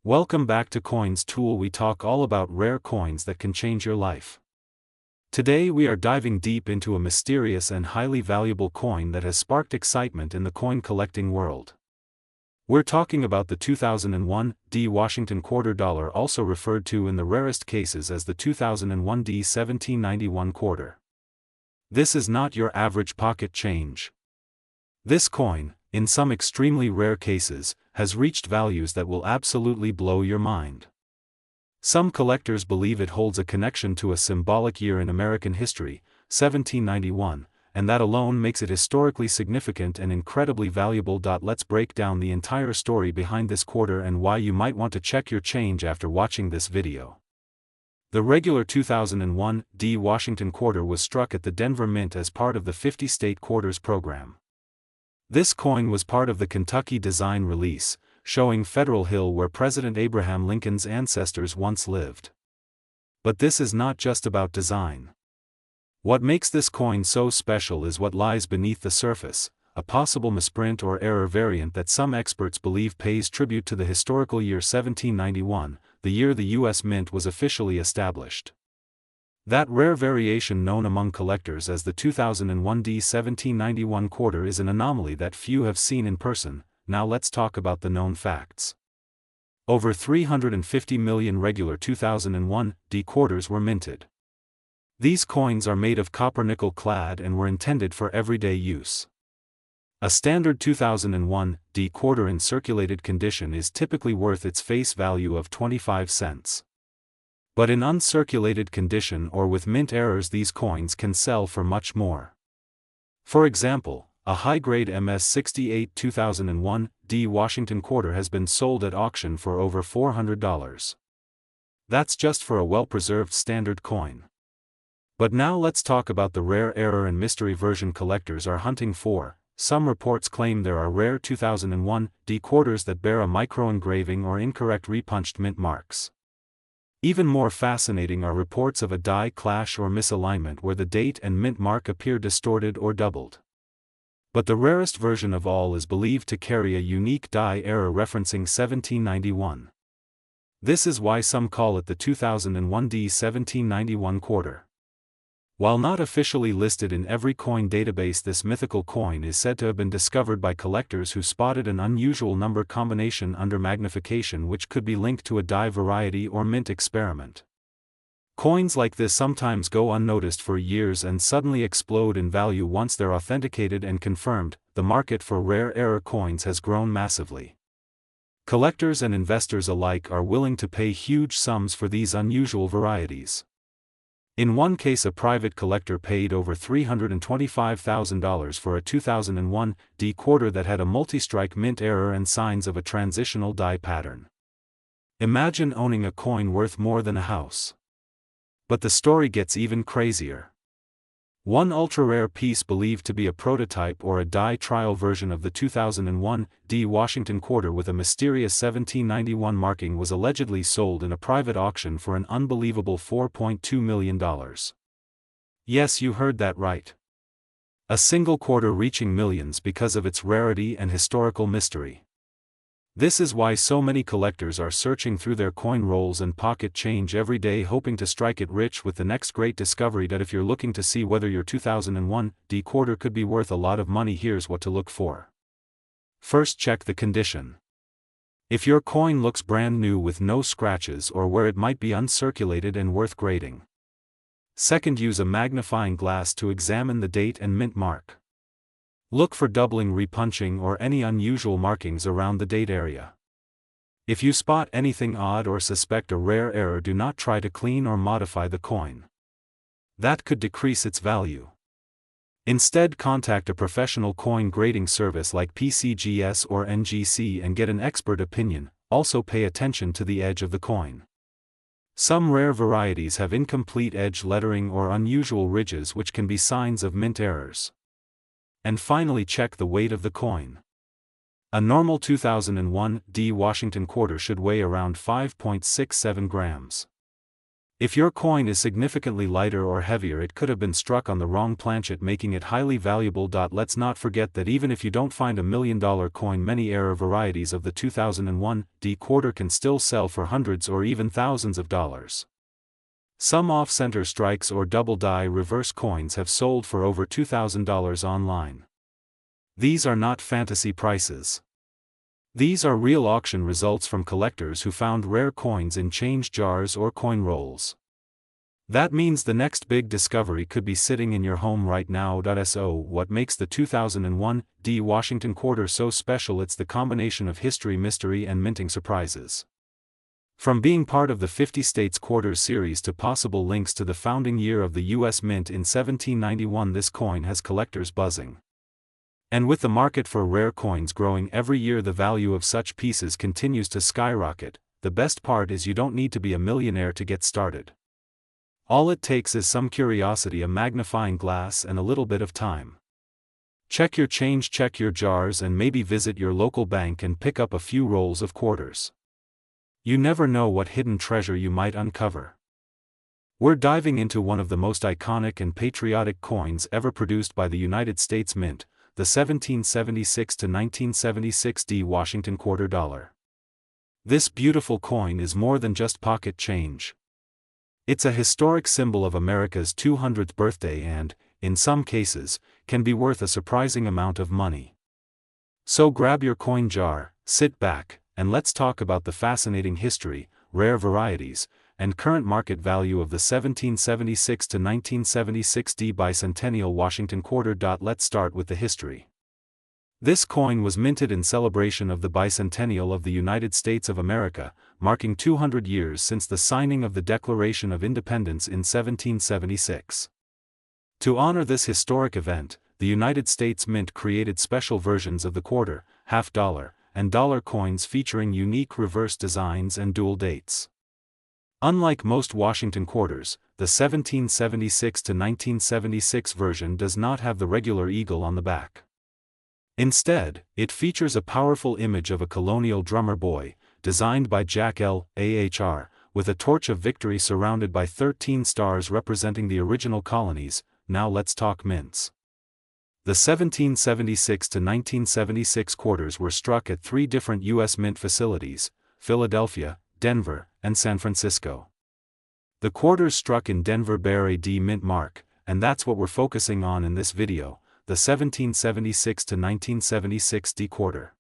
Welcome back to Coins Tool. We talk all about rare coins that can change your life. Today we are diving deep into a mysterious and highly valuable coin that has sparked excitement in the coin collecting world. We're talking about the 2001 D Washington quarter dollar, also referred to in the rarest cases as the 2001 D 1791 quarter. This is not your average pocket change. This coin, in some extremely rare cases, has reached values that will absolutely blow your mind. Some collectors believe it holds a connection to a symbolic year in American history, 1791, and that alone makes it historically significant and incredibly valuable. Let's break down the entire story behind this quarter and why you might want to check your change after watching this video. The regular 2001 D Washington quarter was struck at the Denver Mint as part of the 50-state quarters program. This coin was part of the Kentucky design release, showing Federal Hill where President Abraham Lincoln's ancestors once lived. But this is not just about design. What makes this coin so special is what lies beneath the surface, a possible misprint or error variant that some experts believe pays tribute to the historical year 1791, the year the U.S. Mint was officially established. That rare variation known among collectors as the 2001 D 1791 quarter is an anomaly that few have seen in person. Now let's talk about the known facts. Over 350 million regular 2001 D quarters were minted. These coins are made of copper-nickel clad and were intended for everyday use. A standard 2001 D quarter in circulated condition is typically worth its face value of 25 cents. But in uncirculated condition or with mint errors, these coins can sell for much more. For example, a high-grade MS-68 2001 D Washington quarter has been sold at auction for over $400. That's just for a well-preserved standard coin. But now let's talk about the rare error and mystery version collectors are hunting for. Some reports claim there are rare 2001 D quarters that bear a micro-engraving or incorrect repunched mint marks. Even more fascinating are reports of a die clash or misalignment where the date and mint mark appear distorted or doubled. But the rarest version of all is believed to carry a unique die error referencing 1791. This is why some call it the 2001 D 1791 quarter. While not officially listed in every coin database, this mythical coin is said to have been discovered by collectors who spotted an unusual number combination under magnification which could be linked to a die variety or mint experiment. Coins like this sometimes go unnoticed for years and suddenly explode in value once they're authenticated and confirmed. The market for rare error coins has grown massively. Collectors and investors alike are willing to pay huge sums for these unusual varieties. In one case, a private collector paid over $325,000 for a 2001 D quarter that had a multi-strike mint error and signs of a transitional die pattern. Imagine owning a coin worth more than a house. But the story gets even crazier. One ultra-rare piece believed to be a prototype or a die trial version of the 2001 D Washington quarter with a mysterious 1791 marking was allegedly sold in a private auction for an unbelievable $4.2 million. Yes, you heard that right. A single quarter reaching millions because of its rarity and historical mystery. This is why so many collectors are searching through their coin rolls and pocket change every day, hoping to strike it rich with the next great discovery. That if you're looking to see whether your 2001 D quarter could be worth a lot of money, here's what to look for. First, check the condition. If your coin looks brand new with no scratches or where it might be uncirculated and worth grading. Second, use a magnifying glass to examine the date and mint mark. Look for doubling, repunching, or any unusual markings around the date area. If you spot anything odd or suspect a rare error, do not try to clean or modify the coin. That could decrease its value. Instead, contact a professional coin grading service like PCGS or NGC and get an expert opinion. Also, pay attention to the edge of the coin. Some rare varieties have incomplete edge lettering or unusual ridges which can be signs of mint errors. And finally, check the weight of the coin. A normal 2001 D Washington quarter should weigh around 5.67 grams. If your coin is significantly lighter or heavier, it could have been struck on the wrong planchet, making it highly valuable. Let's not forget that even if you don't find $1 million coin, many error varieties of the 2001 D quarter can still sell for hundreds or even thousands of dollars. Some off-center strikes or double-die reverse coins have sold for over $2,000 online. These are not fantasy prices. These are real auction results from collectors who found rare coins in change jars or coin rolls. That means the next big discovery could be sitting in your home right now. So what makes the 2001 D Washington quarter so special? It's the combination of history, mystery, and minting surprises. From being part of the 50 States Quarters series to possible links to the founding year of the U.S. Mint in 1791, this coin has collectors buzzing. And with the market for rare coins growing every year, the value of such pieces continues to skyrocket. The best part is you don't need to be a millionaire to get started. All it takes is some curiosity, a magnifying glass, and a little bit of time. Check your change, check your jars, and maybe visit your local bank and pick up a few rolls of quarters. You never know what hidden treasure you might uncover. We're diving into one of the most iconic and patriotic coins ever produced by the United States Mint, the 1776 to 1976 D Washington quarter dollar. This beautiful coin is more than just pocket change. It's a historic symbol of America's 200th birthday and, in some cases, can be worth a surprising amount of money. So grab your coin jar, sit back, and let's talk about the fascinating history, rare varieties, and current market value of the 1776 to 1976 D bicentennial Washington quarter. Let's start with the history. This coin was minted in celebration of the bicentennial of the United States of America, marking 200 years since the signing of the Declaration of Independence in 1776. To honor this historic event, the United States Mint created special versions of the quarter, half dollar, and dollar coins featuring unique reverse designs and dual dates. Unlike most Washington quarters, the 1776 to 1976 version does not have the regular eagle on the back. Instead, it features a powerful image of a colonial drummer boy, designed by Jack L. Ahr, with a torch of victory surrounded by 13 stars representing the original colonies. Now let's talk mints. The 1776 to 1976 quarters were struck at 3 different U.S. mint facilities: Philadelphia, Denver, and San Francisco. The quarters struck in Denver bear a D mint mark, and that's what we're focusing on in this video, the 1776 to 1976 D quarter.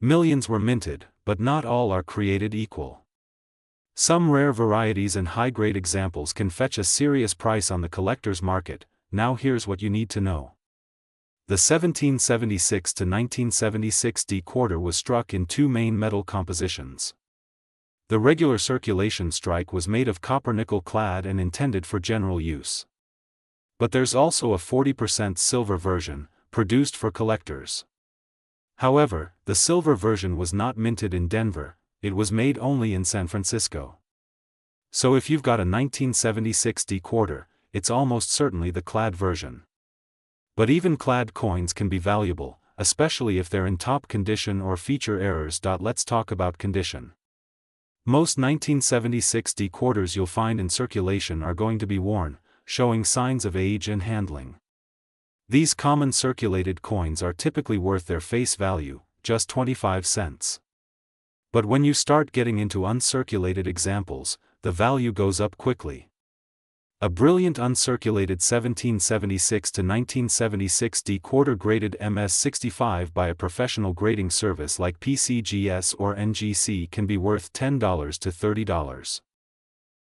Millions were minted, but not all are created equal. Some rare varieties and high-grade examples can fetch a serious price on the collector's market. Now here's what you need to know. The 1776 to 1976 D quarter was struck in 2 main metal compositions. The regular circulation strike was made of copper-nickel clad and intended for general use. But there's also a 40% silver version, produced for collectors. However, the silver version was not minted in Denver, it was made only in San Francisco. So if you've got a 1976 D quarter, it's almost certainly the clad version. But even clad coins can be valuable, especially if they're in top condition or feature errors. Let's talk about condition. Most 1976 D quarters you'll find in circulation are going to be worn, showing signs of age and handling. These common circulated coins are typically worth their face value, just 25 cents. But when you start getting into uncirculated examples, the value goes up quickly. A brilliant uncirculated 1776 to 1976 D quarter graded MS65 by a professional grading service like PCGS or NGC can be worth $10 to $30.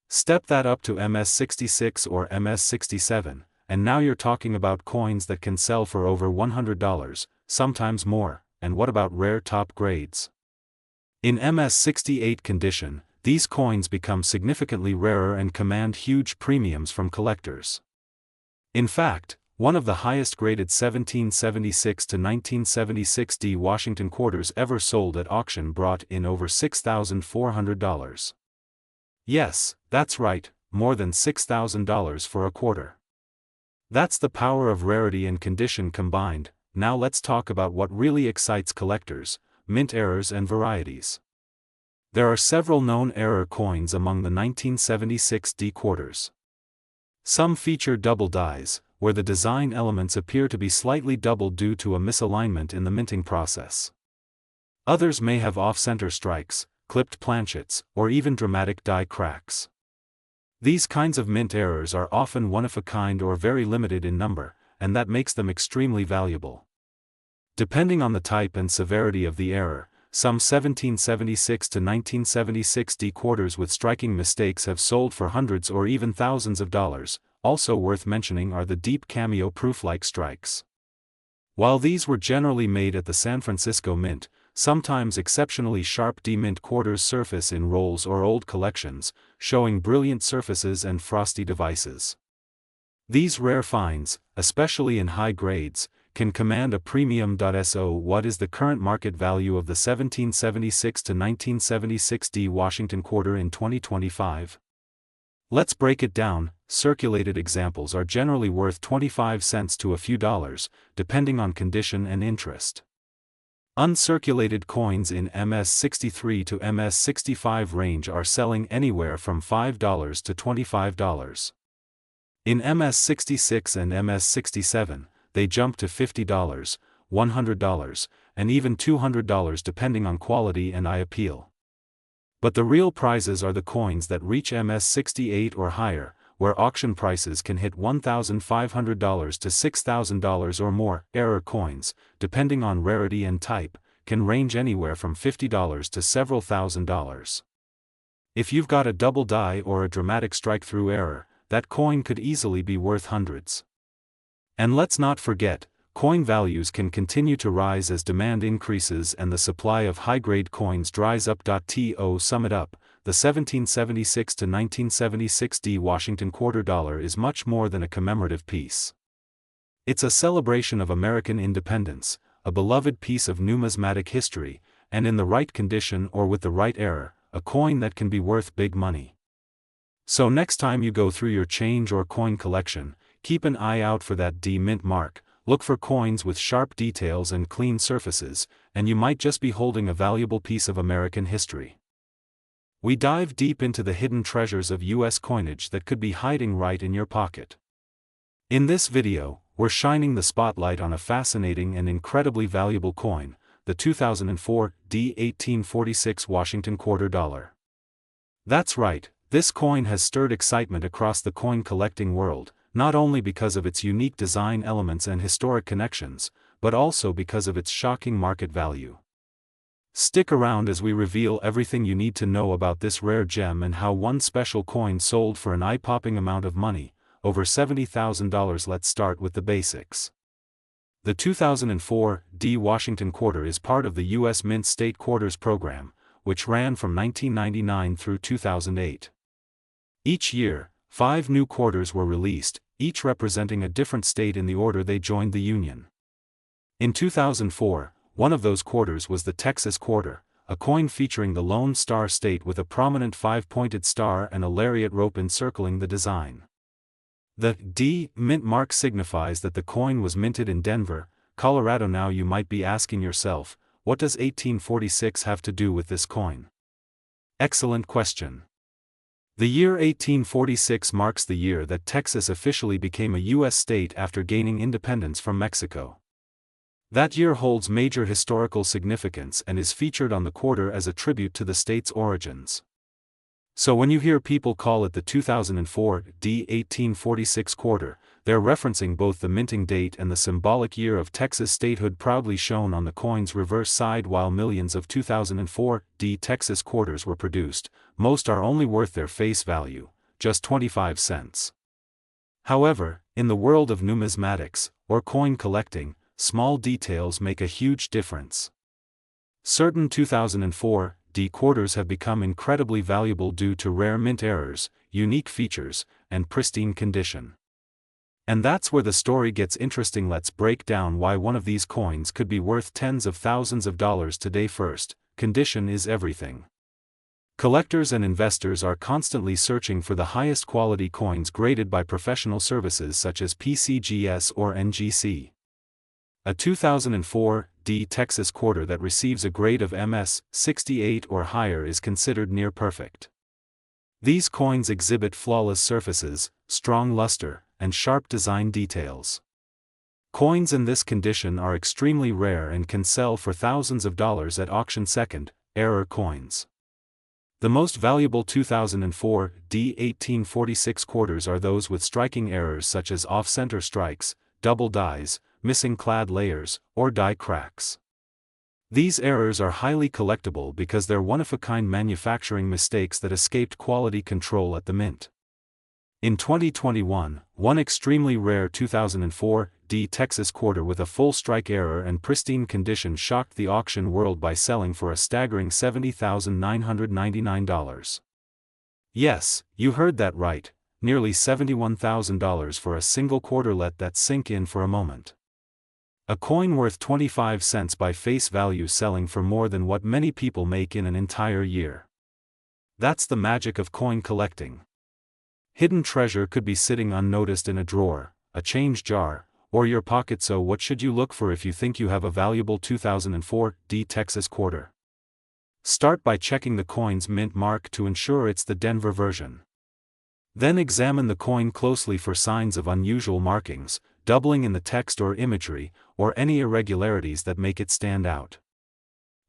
Step that up to MS66 or MS67, and now you're talking about coins that can sell for over $100, sometimes more. And what about rare top grades? In MS68 condition, these coins become significantly rarer and command huge premiums from collectors. In fact, one of the highest graded 1776 to 1976 D Washington quarters ever sold at auction brought in over $6,400. Yes, that's right, more than $6,000 for a quarter. That's the power of rarity and condition combined. Now let's talk about what really excites collectors: mint errors and varieties. There are several known error coins among the 1976 D quarters. Some feature double dies, where the design elements appear to be slightly doubled due to a misalignment in the minting process. Others may have off-center strikes, clipped planchets, or even dramatic die cracks. These kinds of mint errors are often one-of-a-kind or very limited in number, and that makes them extremely valuable. Depending on the type and severity of the error, some 1776 to 1976 D quarters with striking mistakes have sold for hundreds or even thousands of dollars. Also worth mentioning are the deep cameo proof-like strikes. While these were generally made at the San Francisco Mint, sometimes exceptionally sharp D mint quarters surface in rolls or old collections, showing brilliant surfaces and frosty devices. These rare finds, especially in high grades, can command a premium. So what is the current market value of the 1776 to 1976 D Washington quarter in 2025? Let's break it down. Circulated examples are generally worth 25 cents to a few dollars, depending on condition and interest. Uncirculated coins in MS-63 to MS-65 range are selling anywhere from $5 to $25. In MS-66 and MS-67, they jump to $50, $100, and even $200 depending on quality and eye appeal. But the real prizes are the coins that reach MS-68 or higher, where auction prices can hit $1,500 to $6,000 or more. Error coins, depending on rarity and type, can range anywhere from $50 to several $1,000s. If you've got a double die or a dramatic strike-through error, that coin could easily be worth hundreds. And let's not forget, coin values can continue to rise as demand increases and the supply of high-grade coins dries up. To sum it up, the 1776 to 1976 D Washington quarter dollar is much more than a commemorative piece. It's a celebration of American independence, a beloved piece of numismatic history, and in the right condition or with the right error, a coin that can be worth big money. So next time you go through your change or coin collection, keep an eye out for that D mint mark. Look for coins with sharp details and clean surfaces, and you might just be holding a valuable piece of American history. We dive deep into the hidden treasures of U.S. coinage that could be hiding right in your pocket. In this video, we're shining the spotlight on a fascinating and incredibly valuable coin, the 2004 D 1846 Washington quarter dollar. That's right, this coin has stirred excitement across the coin collecting world, not only because of its unique design elements and historic connections, but also because of its shocking market value. Stick around as we reveal everything you need to know about this rare gem and how one special coin sold for an eye-popping amount of money, over $70,000. Let's start with the basics. The 2004 D Washington quarter is part of the U.S. Mint State Quarters program, which ran from 1999 through 2008. Each year, 5 new quarters were released, each representing a different state in the order they joined the Union. In 2004, one of those quarters was the Texas quarter, a coin featuring the Lone Star State with a prominent 5-pointed star and a lariat rope encircling the design. The D mint mark signifies that the coin was minted in Denver, Colorado. Now you might be asking yourself, what does 1846 have to do with this coin? Excellent question. The year 1846 marks the year that Texas officially became a U.S. state after gaining independence from Mexico. That year holds major historical significance and is featured on the quarter as a tribute to the state's origins. So when you hear people call it the 2004 D 1846 quarter, they're referencing both the minting date and the symbolic year of Texas statehood proudly shown on the coin's reverse side. While millions of 2004 D Texas quarters were produced, most are only worth their face value, just 25 cents. However, in the world of numismatics, or coin collecting, small details make a huge difference. Certain 2004 D quarters have become incredibly valuable due to rare mint errors, unique features, and pristine condition. And that's where the story gets interesting. Let's break down why one of these coins could be worth tens of thousands of dollars today. First, condition is everything. Collectors and investors are constantly searching for the highest quality coins graded by professional services such as PCGS or NGC. A 2004 D Texas quarter that receives a grade of MS 68 or higher is considered near perfect. These coins exhibit flawless surfaces, strong luster, and sharp design details. Coins in this condition are extremely rare and can sell for thousands of dollars at auction. Second, error coins. The most valuable 2004 D 1846 quarters are those with striking errors such as off-center strikes, double dies, missing clad layers, or die cracks. These errors are highly collectible because they're one-of-a-kind manufacturing mistakes that escaped quality control at the mint. In 2021, one extremely rare 2004 D Texas quarter with a full strike error and pristine condition shocked the auction world by selling for a staggering $70,999. Yes, you heard that right, nearly $71,000 for a single quarter. Let that sink in for a moment. A coin worth 25 cents by face value selling for more than what many people make in an entire year. That's the magic of coin collecting. Hidden treasure could be sitting unnoticed in a drawer, a change jar, or your pocket. So what should you look for if you think you have a valuable 2004 D Texas quarter? Start by checking the coin's mint mark to ensure it's the Denver version. Then examine the coin closely for signs of unusual markings, doubling in the text or imagery, or any irregularities that make it stand out.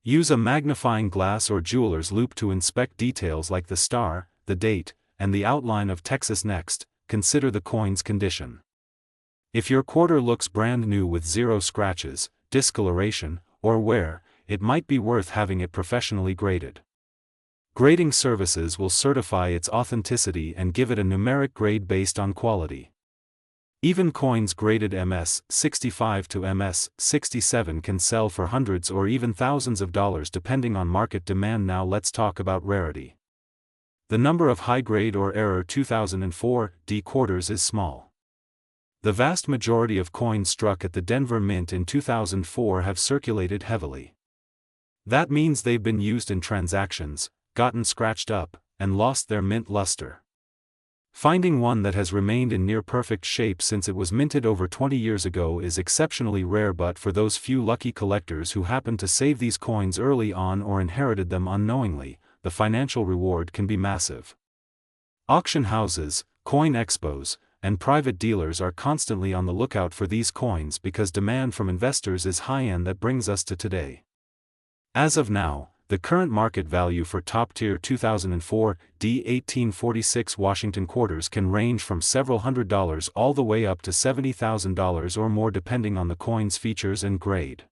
Use a magnifying glass or jeweler's loupe to inspect details like the star, the date, and the outline of Texas. Next, consider the coin's condition. If your quarter looks brand new with zero scratches, discoloration, or wear, it might be worth having it professionally graded. Grading services will certify its authenticity and give it a numeric grade based on quality. Even coins graded MS 65 to MS 67 can sell for hundreds or even thousands of dollars depending on market demand. Now let's talk about rarity. The number of high-grade or error 2004 D quarters is small. The vast majority of coins struck at the Denver Mint in 2004 have circulated heavily. That means they've been used in transactions, gotten scratched up, and lost their mint luster. Finding one that has remained in near-perfect shape since it was minted over 20 years ago is exceptionally rare, but for those few lucky collectors who happen to save these coins early on or inherited them unknowingly, the financial reward can be massive. Auction houses, coin expos, and private dealers are constantly on the lookout for these coins because demand from investors is high, and that brings us to today. As of now, the current market value for top-tier 2004 D 1846 Washington quarters can range from several $100s all the way up to $70,000 or more depending on the coin's features and grade.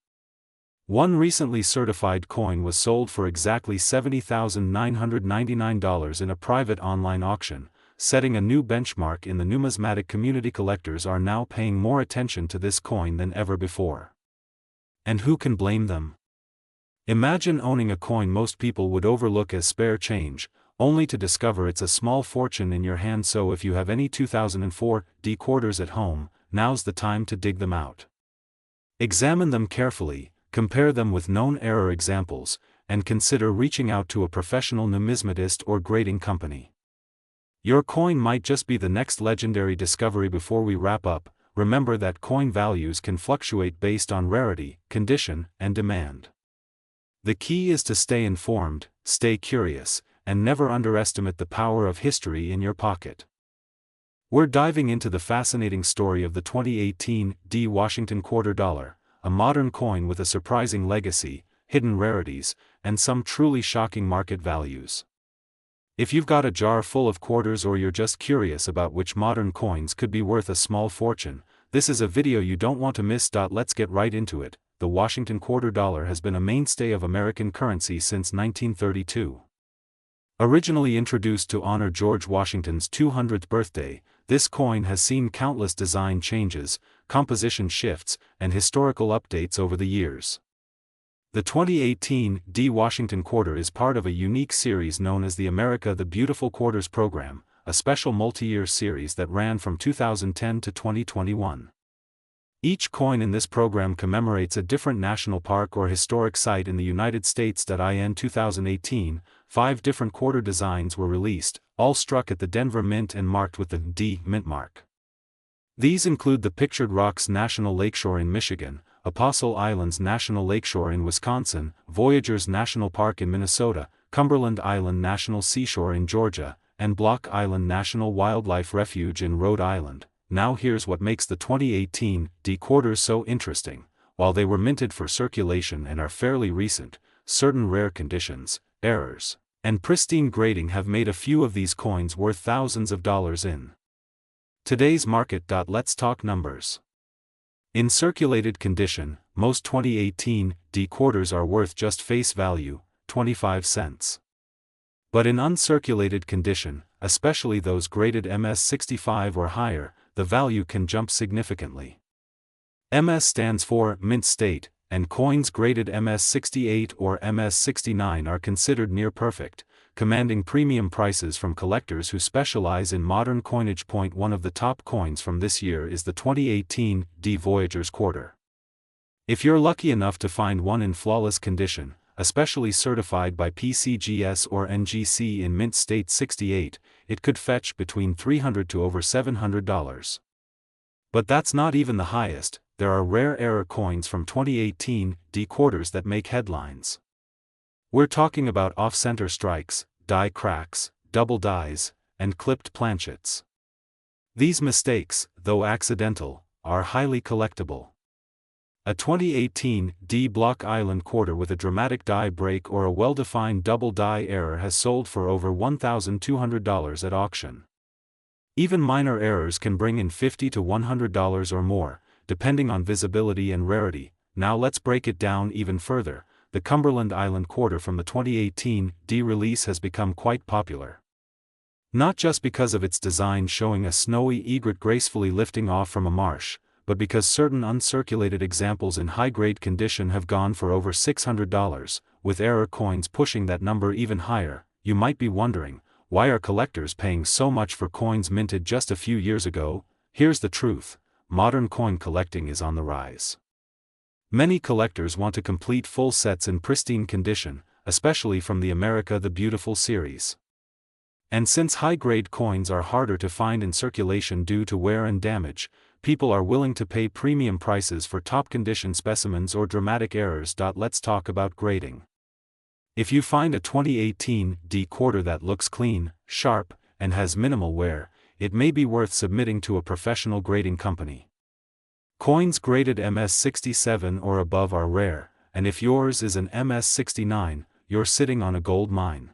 One recently certified coin was sold for exactly $70,999 in a private online auction, setting a new benchmark in the numismatic community. Collectors are now paying more attention to this coin than ever before. And who can blame them? Imagine owning a coin most people would overlook as spare change, only to discover it's a small fortune in your hand. So if you have any 2004 D quarters at home, now's the time to dig them out. Examine them carefully, compare them with known error examples, and consider reaching out to a professional numismatist or grading company. Your coin might just be the next legendary discovery. Before we wrap up, remember that coin values can fluctuate based on rarity, condition, and demand. The key is to stay informed, stay curious, and never underestimate the power of history in your pocket. We're diving into the fascinating story of the 2018 D Washington quarter dollar, a modern coin with a surprising legacy, hidden rarities, and some truly shocking market values. If you've got a jar full of quarters or you're just curious about which modern coins could be worth a small fortune, this is a video you don't want to miss. Let's get right into it. The Washington quarter dollar has been a mainstay of American currency since 1932. Originally introduced to honor George Washington's 200th birthday, this coin has seen countless design changes, composition shifts, and historical updates over the years. The 2018 D Washington quarter is part of a unique series known as the America the Beautiful Quarters program, a special multi-year series that ran from 2010 to 2021. Each coin in this program commemorates a different national park or historic site in the United States. In 2018, 5 different quarter designs were released, all struck at the Denver Mint and marked with the D mint mark. These include the Pictured Rocks National Lakeshore in Michigan, Apostle Islands National Lakeshore in Wisconsin, Voyageurs National Park in Minnesota, Cumberland Island National Seashore in Georgia, and Block Island National Wildlife Refuge in Rhode Island. Now here's what makes the 2018 D quarters so interesting. While they were minted for circulation and are fairly recent, certain rare conditions, errors, and pristine grading have made a few of these coins worth thousands of dollars in today's market. Let's talk numbers. In circulated condition, most 2018 D quarters are worth just face value, 25 cents. But in uncirculated condition, especially those graded MS65 or higher, the value can jump significantly. MS stands for mint state, and coins graded MS68 or MS69 are considered near perfect, commanding premium prices from collectors who specialize in modern coinage. One of the top coins from this year is the 2018 D Voyageurs quarter. If you're lucky enough to find one in flawless condition, especially certified by PCGS or NGC in mint state 68, it could fetch between $300 to over $700. But that's not even the highest. There are rare error coins from 2018 D quarters that make headlines. We're talking about off-center strikes, die cracks, double dies, and clipped planchets. These mistakes, though accidental, are highly collectible. A 2018 D Block Island quarter with a dramatic die break or a well-defined double die error has sold for over $1,200 at auction. Even minor errors can bring in $50 to $100 or more, depending on visibility and rarity. Now let's break it down even further. The Cumberland Island quarter from the 2018 D release has become quite popular. Not just because of its design showing a snowy egret gracefully lifting off from a marsh, but because certain uncirculated examples in high-grade condition have gone for over $600, with error coins pushing that number even higher. You might be wondering, why are collectors paying so much for coins minted just a few years ago? Here's the truth. Modern coin collecting is on the rise. Many collectors want to complete full sets in pristine condition, especially from the America the Beautiful series. And since high-grade coins are harder to find in circulation due to wear and damage, people are willing to pay premium prices for top-condition specimens or dramatic errors. Let's talk about grading. If you find a 2018 D quarter that looks clean, sharp, and has minimal wear, it may be worth submitting to a professional grading company. Coins graded MS67 or above are rare, and if yours is an MS69, you're sitting on a gold mine.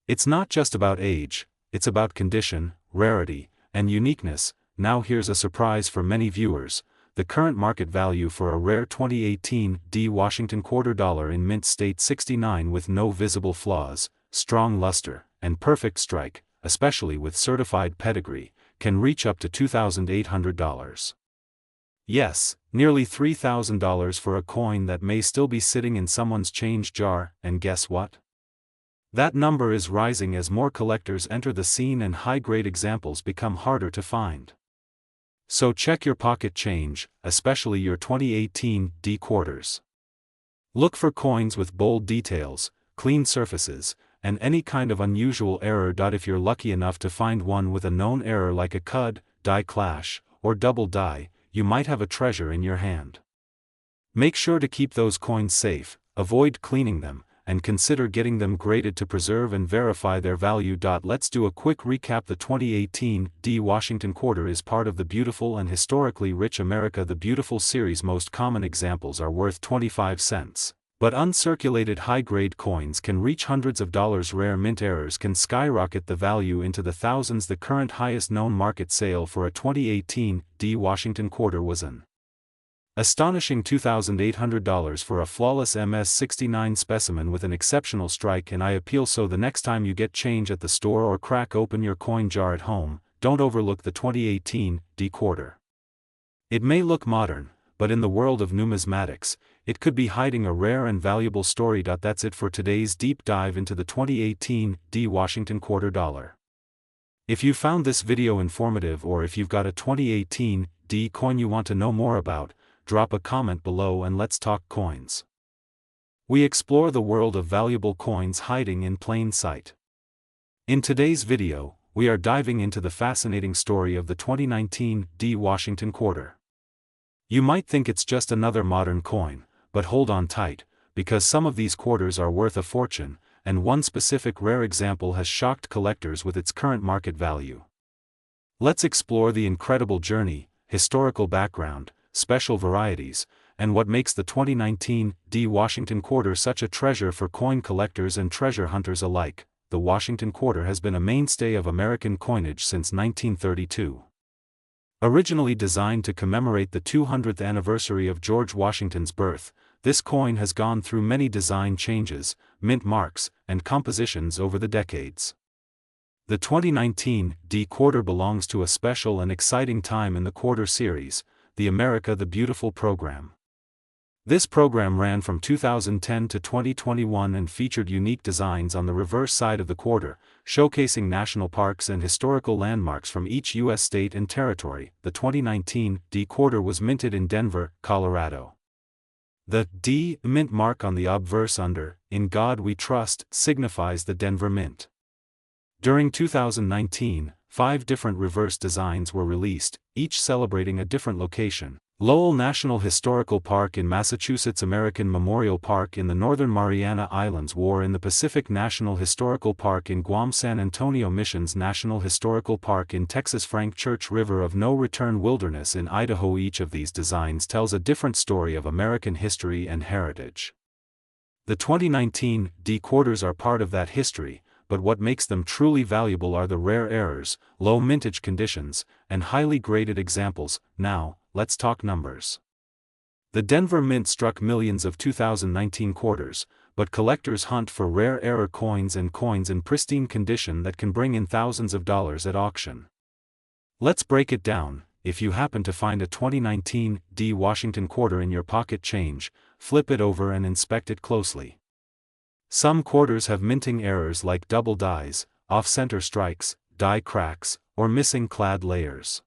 It's not just about age, it's about condition, rarity, and uniqueness. Now here's a surprise for many viewers. The current market value for a rare 2018 D Washington quarter dollar in mint state 69 with no visible flaws, strong luster, and perfect strike, especially with certified pedigree, can reach up to $2,800. Yes, nearly $3,000 for a coin that may still be sitting in someone's change jar. And guess what? That number is rising as more collectors enter the scene and high-grade examples become harder to find. So check your pocket change, especially your 2018 D quarters. Look for coins with bold details, clean surfaces, and any kind of unusual error. If you're lucky enough to find one with a known error like a cud, die clash, or double die, you might have a treasure in your hand. Make sure to keep those coins safe, avoid cleaning them, and consider getting them graded to preserve and verify their value. Let's do a quick recap. The 2018 D Washington quarter is part of the beautiful and historically rich America the Beautiful series. Most common examples are worth 25 cents. But uncirculated high-grade coins can reach hundreds of dollars. Rare mint errors can skyrocket the value into the thousands. The current highest known market sale for a 2018 D Washington quarter was an astonishing $2,800 for a flawless MS69 specimen with an exceptional strike and eye appeal. So the next time you get change at the store or crack open your coin jar at home, don't overlook the 2018 D quarter. It may look modern, but in the world of numismatics, it could be hiding a rare and valuable story. That's it for today's deep dive into the 2018 D Washington quarter dollar. If you found this video informative, or if you've got a 2018 D coin you want to know more about, drop a comment below and let's talk coins. We explore the world of valuable coins hiding in plain sight. In today's video, we are diving into the fascinating story of the 2019 D Washington quarter. You might think it's just another modern coin, but hold on tight, because some of these quarters are worth a fortune, and one specific rare example has shocked collectors with its current market value. Let's explore the incredible journey, historical background, special varieties, and what makes the 2019 Washington quarter such a treasure for coin collectors and treasure hunters alike. The Washington quarter has been a mainstay of American coinage since 1932. Originally designed to commemorate the 200th anniversary of George Washington's birth, this coin has gone through many design changes, mint marks, and compositions over the decades. The 2019 quarter belongs to a special and exciting time in the quarter series, the America the Beautiful program. This program ran from 2010 to 2021 and featured unique designs on the reverse side of the quarter, showcasing national parks and historical landmarks from each U.S. state and territory. The 2019 quarter was minted in Denver, Colorado. The D mint mark on the obverse under, "In God We Trust," signifies the Denver Mint. During 2019, 5 different reverse designs were released, each celebrating a different location. Lowell National Historical Park in Massachusetts, American Memorial Park in the Northern Mariana Islands, War in the Pacific National Historical Park in Guam, San Antonio Missions National Historical Park in Texas, Frank Church River of No Return Wilderness in Idaho. Each of these designs tells a different story of American history and heritage. The 2019 quarters are part of that history, but what makes them truly valuable are the rare errors, low mintage conditions, and highly graded examples. Now, let's talk numbers. The Denver Mint struck millions of 2019 quarters, but collectors hunt for rare error coins and coins in pristine condition that can bring in thousands of dollars at auction. Let's break it down. If you happen to find a 2019 Washington quarter in your pocket change, flip it over and inspect it closely. Some quarters have minting errors like double dies, off-center strikes, die cracks, or missing clad layers.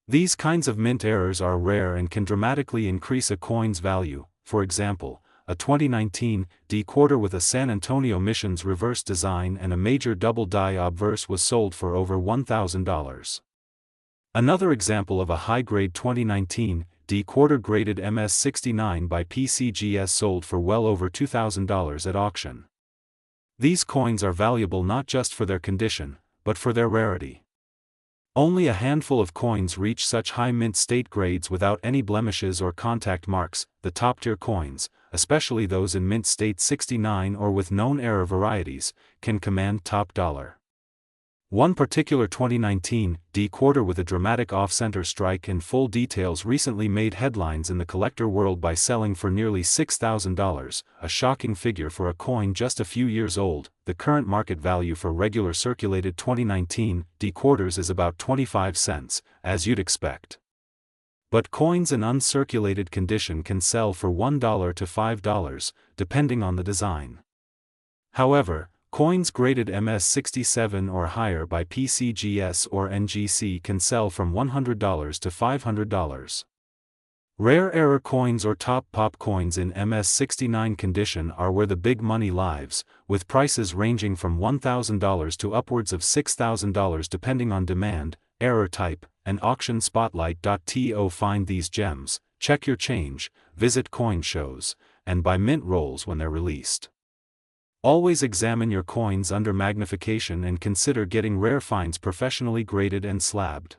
These kinds of mint errors are rare and can dramatically increase a coin's value. For example, a 2019 quarter with a San Antonio Missions reverse design and a major double die obverse was sold for over $1,000. Another example of a high-grade 2019 quarter graded MS-69 by PCGS sold for well over $2,000 at auction. These coins are valuable not just for their condition, but for their rarity. Only a handful of coins reach such high mint state grades without any blemishes or contact marks. The top-tier coins, especially those in mint state 69 or with known error varieties, can command top dollar. One particular 2019 quarter with a dramatic off-center strike and full details recently made headlines in the collector world by selling for nearly $6,000, a shocking figure for a coin just a few years old. The current market value for regular circulated 2019 quarters is about 25 cents, as you'd expect. But coins in uncirculated condition can sell for $1 to $5, depending on the design. However, coins graded MS-67 or higher by PCGS or NGC can sell from $100 to $500. Rare error coins or top pop coins in MS-69 condition are where the big money lies, with prices ranging from $1,000 to upwards of $6,000 depending on demand, error type, and auction. Spotlight.to find these gems, check your change, visit coin shows, and buy mint rolls when they're released. Always examine your coins under magnification and consider getting rare finds professionally graded and slabbed.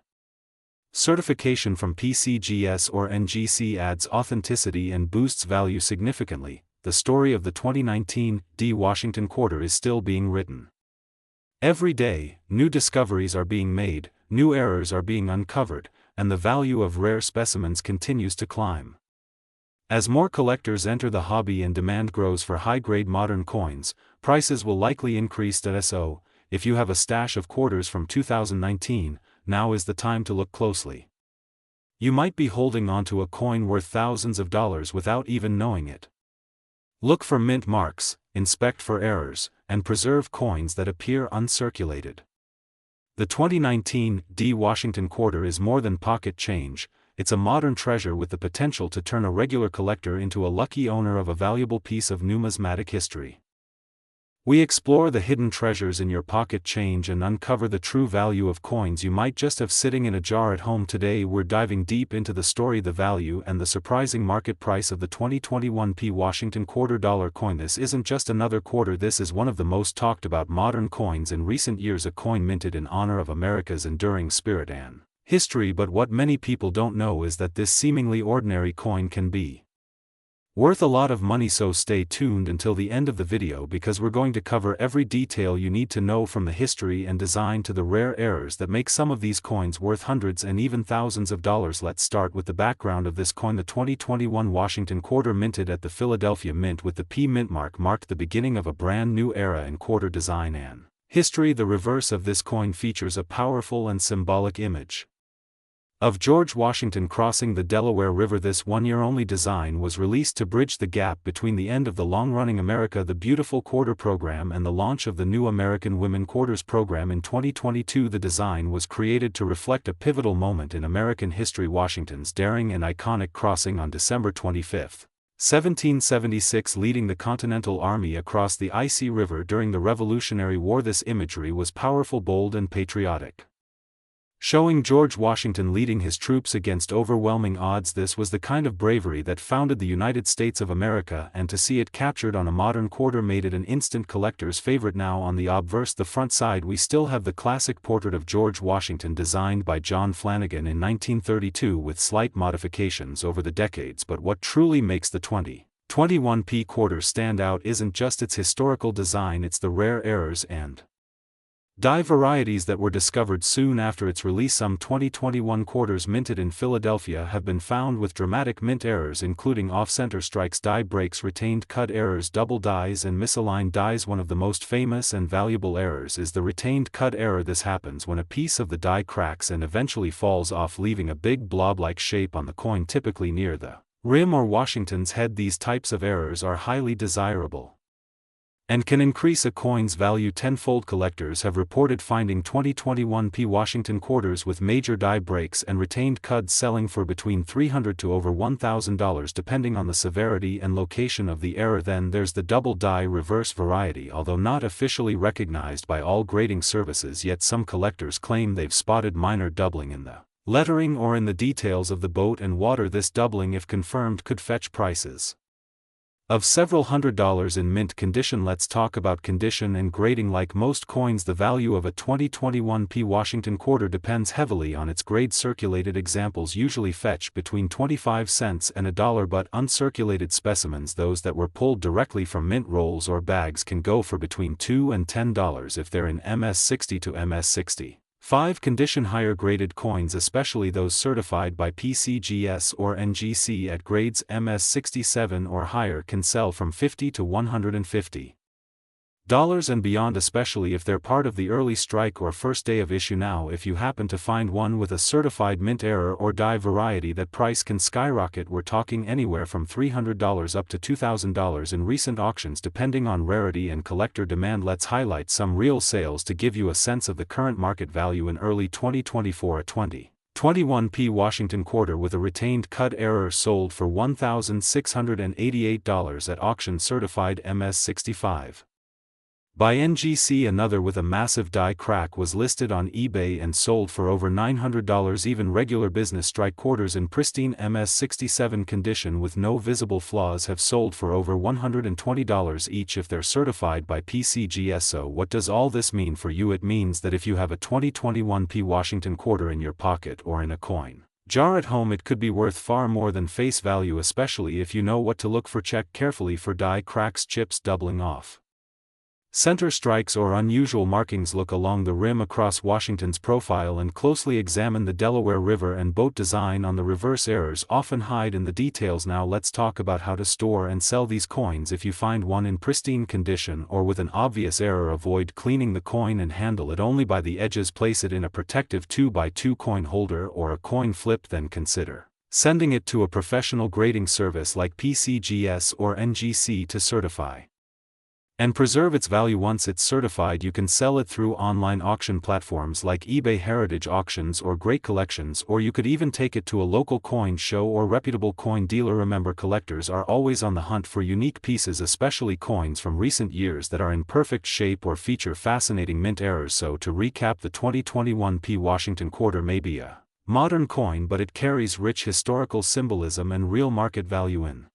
Certification from PCGS or NGC adds authenticity and boosts value significantly. The story of the 2019 Washington quarter is still being written. Every day, new discoveries are being made, new errors are being uncovered, and the value of rare specimens continues to climb. As more collectors enter the hobby and demand grows for high-grade modern coins, prices will likely increase. So, if you have a stash of quarters from 2019, now is the time to look closely. You might be holding onto a coin worth thousands of dollars without even knowing it. Look for mint marks, inspect for errors, and preserve coins that appear uncirculated. The 2019 Washington quarter is more than pocket change. It's a modern treasure with the potential to turn a regular collector into a lucky owner of a valuable piece of numismatic history. We explore the hidden treasures in your pocket change and uncover the true value of coins you might just have sitting in a jar at home. Today we're diving deep into the story, the value and the surprising market price of the 2021 Washington quarter-dollar coin. This isn't just another quarter, this is one of the most talked about modern coins in recent years, a coin minted in honor of America's enduring spirit and history. But what many people don't know is that this seemingly ordinary coin can be worth a lot of money, so stay tuned until the end of the video because we're going to cover every detail you need to know, from the history and design to the rare errors that make some of these coins worth hundreds and even thousands of dollars. Let's start with the background of this coin. The 2021 Washington quarter, minted at the Philadelphia Mint with the P mint mark, marked the beginning of a brand new era in quarter design and history. The reverse of this coin features a powerful and symbolic image of George Washington crossing the Delaware River. This one-year-only design was released to bridge the gap between the end of the long-running America the Beautiful Quarter program and the launch of the new American Women Quarters program in 2022. The design was created to reflect a pivotal moment in American history, Washington's daring and iconic crossing on December 25, 1776, leading the Continental Army across the icy river during the Revolutionary War. This imagery was powerful, bold and patriotic, showing George Washington leading his troops against overwhelming odds. This was the kind of bravery that founded the United States of America, and to see it captured on a modern quarter made it an instant collector's favorite. Now on the obverse, the front side, we still have the classic portrait of George Washington designed by John Flanagan in 1932 with slight modifications over the decades. But what truly makes the 2021 quarter stand out isn't just its historical design, it's the rare errors and die varieties that were discovered soon after its release. Some 2021 quarters minted in Philadelphia have been found with dramatic mint errors, including off-center strikes, die breaks, retained cut errors, double dies and misaligned dies. One of the most famous and valuable errors is the retained cut error. This happens when a piece of the die cracks and eventually falls off, leaving a big blob-like shape on the coin, typically near the rim or Washington's head. These types of errors are highly desirable and can increase a coin's value tenfold. Collectors have reported finding 2021 Washington quarters with major die breaks and retained cuts selling for between $300 to over $1,000 depending on the severity and location of the error. Then there's the double die reverse variety. Although not officially recognized by all grading services yet, some collectors claim they've spotted minor doubling in the lettering or in the details of the boat and water. This doubling, if confirmed, could fetch prices of several $100s in mint condition. Let's talk about condition and grading. Like most coins, the value of a 2021 Washington quarter depends heavily on its grade. Circulated examples usually fetch between 25 cents and $1, but uncirculated specimens, those that were pulled directly from mint rolls or bags, can go for between $2 and $10 if they're in MS60 to MS60. 5 condition. Higher graded coins, especially those certified by PCGS or NGC at grades MS67 or higher, can sell from $50 to $150 and beyond, especially if they're part of the early strike or first day of issue. Now if you happen to find one with a certified mint error or die variety, that price can skyrocket. We're talking anywhere from $300 up to $2,000 in recent auctions depending on rarity and collector demand. Let's highlight some real sales to give you a sense of the current market value. In early 2024, a 2021 Washington quarter with a retained cut error sold for $1,688 at auction, certified MS65 by NGC. Another with a massive die crack was listed on eBay and sold for over $900. Even regular business strike quarters in pristine MS67 condition with no visible flaws have sold for over $120 each if they're certified by PCGS. So what does all this mean for you? It means that if you have a 2021 Washington quarter in your pocket or in a coin jar at home, it could be worth far more than face value, especially if you know what to look for. Check carefully for die cracks, chips, doubling off center strikes or unusual markings. Look along the rim across Washington's profile and closely examine the Delaware River and boat design on the reverse. Errors often hide in the details. Now let's talk about how to store and sell these coins. If you find one in pristine condition or with an obvious error, avoid cleaning the coin and handle it only by the edges. Place it in a protective 2x2 coin holder or a coin flip, then consider sending it to a professional grading service like PCGS or NGC to certify and preserve its value. Once it's certified, you can sell it through online auction platforms like eBay, Heritage Auctions, or Great Collections, or you could even take it to a local coin show or reputable coin dealer. Remember, collectors are always on the hunt for unique pieces, especially coins from recent years that are in perfect shape or feature fascinating mint errors. So to recap, the 2021 Washington quarter may be a modern coin, but it carries rich historical symbolism and real market value in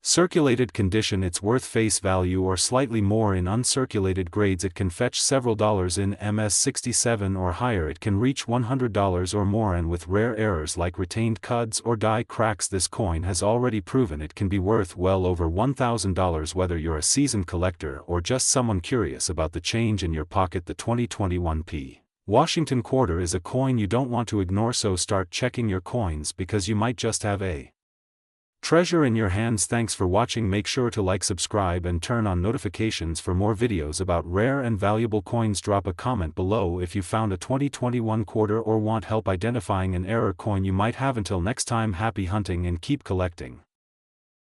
circulated condition. It's worth face value or slightly more in uncirculated grades. It can fetch several dollars in MS67 or higher. It can reach $100 or more, and with rare errors like retained cuds or die cracks, this coin has already proven it can be worth well over $1,000. Whether you're a seasoned collector or just someone curious about the change in your pocket, the 2021 Washington quarter is a coin you don't want to ignore. So start checking your coins, because you might just have a treasure in your hands. Thanks for watching. Make sure to like, subscribe, and turn on notifications for more videos about rare and valuable coins. Drop a comment below if you found a 2021 quarter or want help identifying an error coin you might have. Until next time, happy hunting and keep collecting.